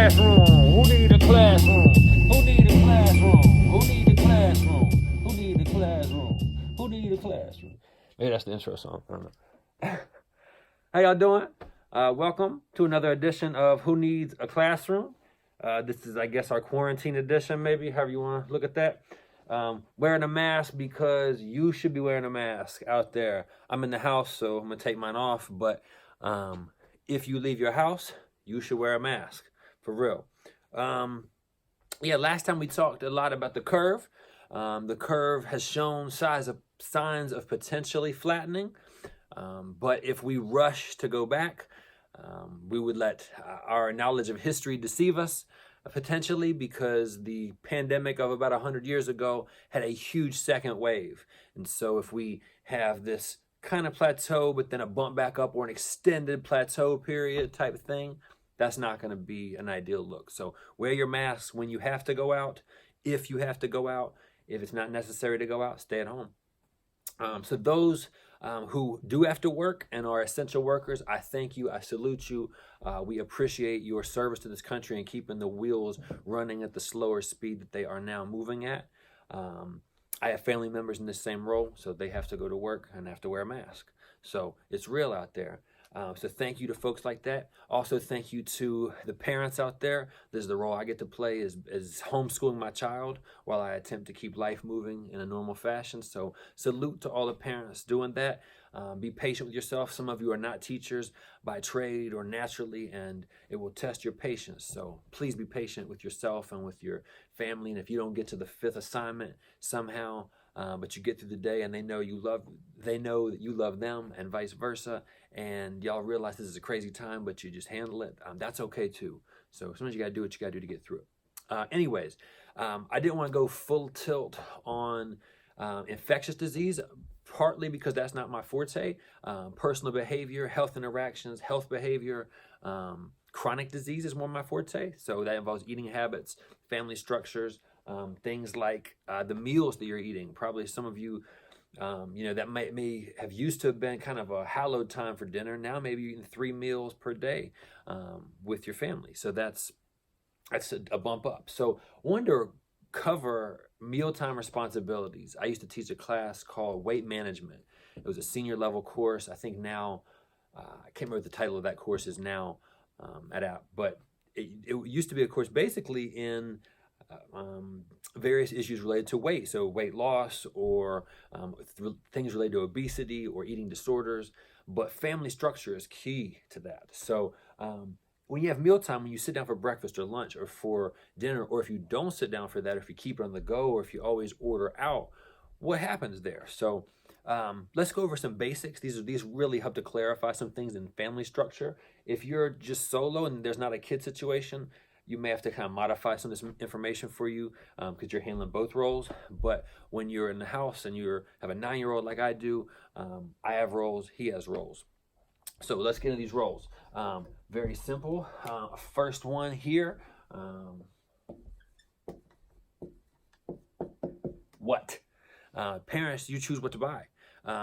classroom? Who need a classroom? Who need a classroom? Who need a classroom? Who need a classroom? Who need a classroom? Maybe that's the intro song. I don't know. How y'all doing? Welcome to another edition of Who Needs a Classroom? This is, I guess, our quarantine edition, maybe, however you want to look at that. Wearing a mask because you should be wearing a mask out there. I'm in the house, so I'm going to take mine off, but if you leave your house, you should wear a mask, for real. Last time we talked a lot about the curve. The curve has shown signs of potentially flattening, but if we rush to go back, we would let our knowledge of history deceive us, potentially, because the pandemic of about 100 years ago had a huge second wave. And so if we have this kind of plateau, but then a bump back up or an extended plateau period type thing, that's not going to be an ideal look. So wear your mask when you have to go out. If you have to go out, if it's not necessary to go out, stay at home. So those who do have to work and are essential workers, I thank you. I salute you. We appreciate your service to this country and keeping the wheels running at the slower speed that they are now moving at. I have family members in the same role, so they have to go to work and have to wear a mask. So it's real out there. So thank you to folks like that. Also, thank you to the parents out there. This is the role I get to play, is homeschooling my child while I attempt to keep life moving in a normal fashion. So salute to all the parents doing that. Be patient with yourself. Some of you are not teachers by trade or naturally, and it will test your patience. So please be patient with yourself and with your family. And if you don't get to the 5th assignment somehow, but you get through the day and they know that you love them, and vice versa, and y'all realize this is a crazy time, but you just handle it, that's okay too. So sometimes you gotta do what you gotta do to get through it. Anyways, I didn't want to go full tilt on infectious disease, partly because that's not my forte. Personal behavior, health interactions, health behavior, chronic disease is more my forte. So that involves eating habits, family structures, things like the meals that you're eating. Probably some of you, that may have used to have been kind of a hallowed time for dinner. Now maybe you're eating 3 meals per day with your family. So that's a bump up. So I wanted to cover mealtime responsibilities. I used to teach a class called Weight Management. It was a senior level course. I think now, I can't remember what the title of that course is now but it used to be a course basically in various issues related to weight. So weight loss or things related to obesity or eating disorders. But family structure is key to that. So when you have mealtime, when you sit down for breakfast or lunch or for dinner, or if you don't sit down for that, if you keep it on the go, or if you always order out, what happens there? So let's go over some basics. These really help to clarify some things in family structure. If you're just solo and there's not a kid situation, you may have to kind of modify some of this information for you because you're handling both roles. But when you're in the house and you have a 9-year-old like I do, I have roles, he has roles. So let's get into these roles. Very simple. First one here. What? Parents, you choose what to buy.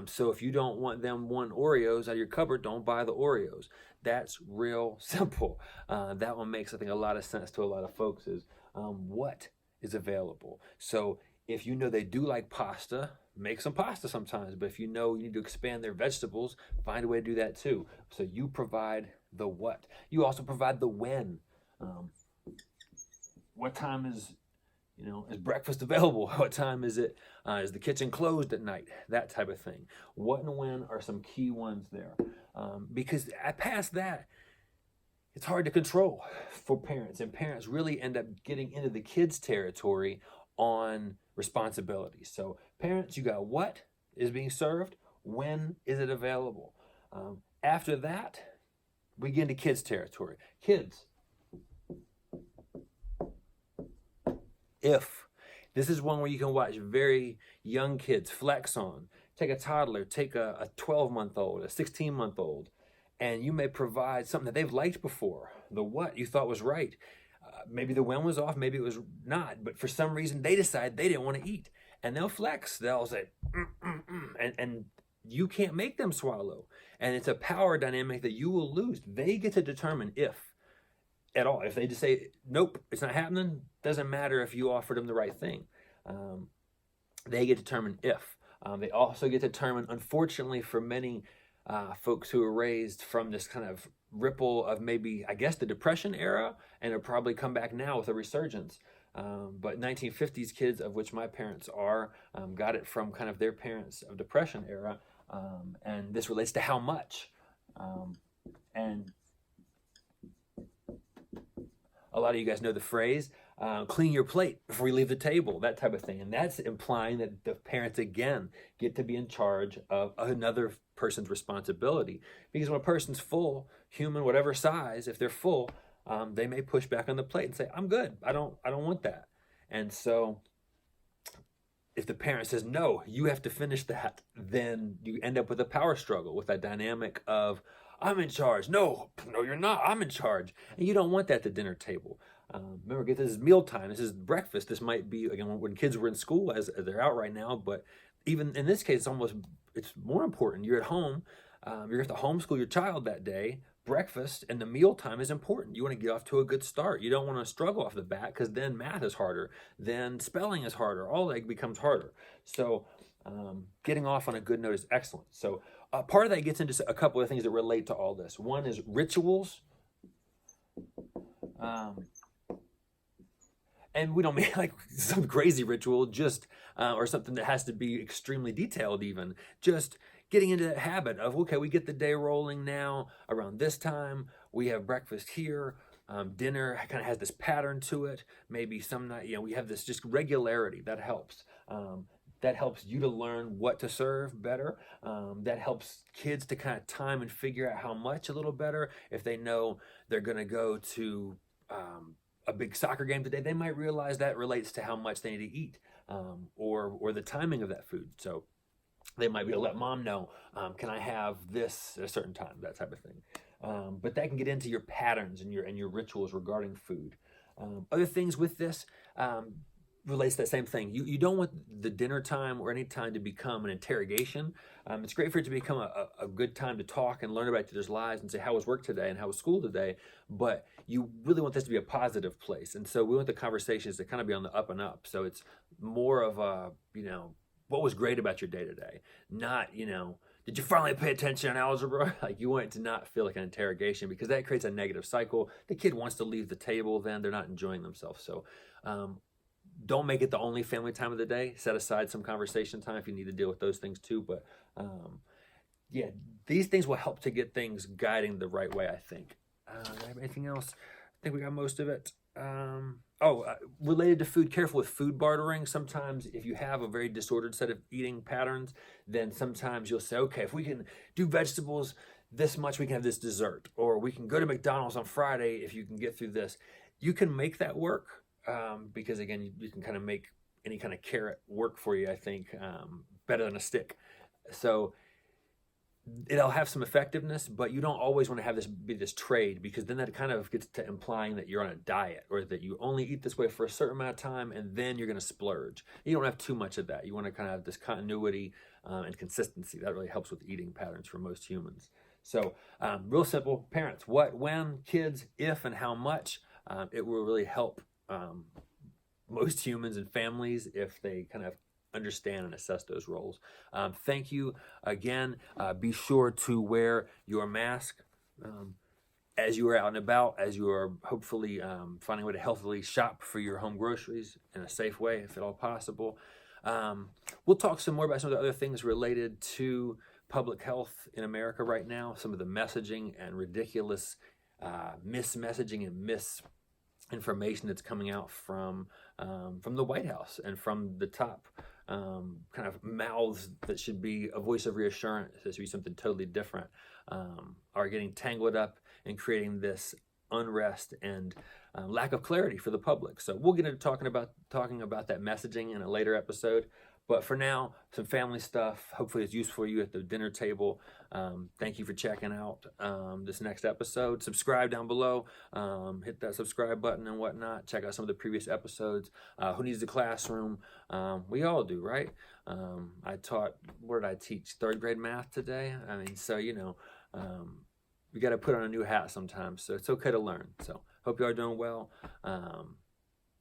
So if you don't want them wanting Oreos out of your cupboard, don't buy the Oreos. That's real simple. That one makes, I think, a lot of sense to a lot of folks, is what is available. So if you know they do like pasta, make some pasta sometimes. But if you know you need to expand their vegetables, find a way to do that too. So you provide the what. You also provide the when. What time is breakfast available? What time is it? Is the kitchen closed at night? That type of thing. What and when are some key ones there. Because past that, it's hard to control for parents. And parents really end up getting into the kids' territory on responsibilities. So parents, you got what is being served, when is it available. After that, we get into kids' territory. Kids, if this is one where you can watch very young kids flex on. Take a toddler, take a 12-month-old, a 16-month-old, and you may provide something that they've liked before. The what you thought was right. Maybe the when was off, maybe it was not, but for some reason they decide they didn't want to eat. And they'll flex, they'll say, and you can't make them swallow. And it's a power dynamic that you will lose. They get to determine if at all. If they just say, nope, it's not happening, doesn't matter if you offered them the right thing. They get to determine if. They also get to determine, unfortunately, for many folks who are raised from this kind of ripple of maybe, I guess, the Depression era, and it'll probably come back now with a resurgence. But 1950s kids, of which my parents are, got it from kind of their parents of Depression era. And this relates to how much. And a lot of you guys know the phrase, clean your plate before you leave the table, that type of thing. And that's implying that the parents, again, get to be in charge of another person's responsibility. Because when a person's full, human, whatever size, if they're full, they may push back on the plate and say, I'm good, I don't want that. And so if the parent says, no, you have to finish that, then you end up with a power struggle, with that dynamic of, I'm in charge. No, you're not. I'm in charge. And you don't want that at the dinner table. Remember, this is mealtime. This is breakfast. This might be, again, when kids were in school, as they're out right now. But even in this case, it's more important. You're at home. You're going to homeschool your child that day. Breakfast and the mealtime is important. You want to get off to a good start. You don't want to struggle off the bat, because then math is harder. Then spelling is harder. All that becomes harder. So getting off on a good note is excellent. So part of that gets into a couple of things that relate to all this. One is rituals. And we don't mean like some crazy ritual, just or something that has to be extremely detailed even. Just getting into that habit of, okay, we get the day rolling now around this time. We have breakfast here. Dinner kind of has this pattern to it. Maybe some night, we have this just regularity. That helps. That helps you to learn what to serve better. That helps kids to kind of time and figure out how much a little better. If they know they're going to go to a big soccer game today, they might realize that relates to how much they need to eat, or the timing of that food. So they might be able to let mom know, can I have this at a certain time, that type of thing. But that can get into your patterns and your rituals regarding food. Other things with this relates to that same thing. You don't want the dinner time or any time to become an interrogation. It's great for it to become a good time to talk and learn about each other's lives and say, how was work today and how was school today? But you really want this to be a positive place. And so we want the conversations to kind of be on the up and up. So it's more of a, what was great about your day today? Not, did you finally pay attention in algebra? Like, you want it to not feel like an interrogation, because that creates a negative cycle. The kid wants to leave the table, then they're not enjoying themselves. So don't make it the only family time of the day. Set aside some conversation time if you need to deal with those things too. But these things will help to get things guiding the right way, I think. Anything else? I think we got most of it. Related to food, careful with food bartering. Sometimes if you have a very disordered set of eating patterns, then sometimes you'll say, okay, if we can do vegetables this much, we can have this dessert. Or we can go to McDonald's on Friday if you can get through this. You can make that work, because again, you can kind of make any kind of carrot work for you, I think, better than a stick. So it'll have some effectiveness, but you don't always want to have this be this trade, because then that kind of gets to implying that you're on a diet, or that you only eat this way for a certain amount of time and then you're going to splurge. You don't have too much of that. You want to kind of have this continuity and consistency. That really helps with eating patterns for most humans. So real simple, parents, what, when, kids, if, and how much. It will really help most humans and families if they kind of understand and assess those roles. Thank you again. Be sure to wear your mask as you are out and about, as you are hopefully finding a way to healthily shop for your home groceries in a safe way, if at all possible. We'll talk some more about some of the other things related to public health in America right now, some of the messaging and ridiculous mismessaging and misinformation that's coming out from the White House and from the top kind of mouths that should be a voice of reassurance, that should be something totally different, are getting tangled up and creating this unrest and lack of clarity for the public. So we'll get into talking about that messaging in a later episode. But for now, some family stuff. Hopefully it's useful for you at the dinner table. Thank you for checking out this next episode. Subscribe down below. Hit that subscribe button and whatnot. Check out some of the previous episodes. Who Needs a Classroom? We all do, right? I taught, what did I teach? 3rd grade math today? I mean, so, you got to put on a new hat sometimes. So it's okay to learn. So Hope you are doing well.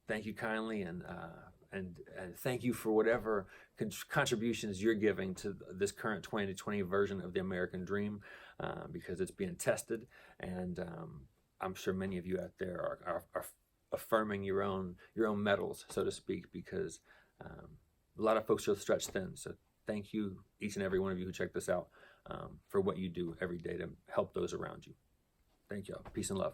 Thank you kindly, and thank you for whatever contributions you're giving to this current 2020 version of the American Dream, because it's being tested, and I'm sure many of you out there are affirming your own medals, so to speak, because a lot of folks are stretched thin. So thank you, each and every one of you who check this out, for what you do every day to help those around you. Thank y'all. Peace and love.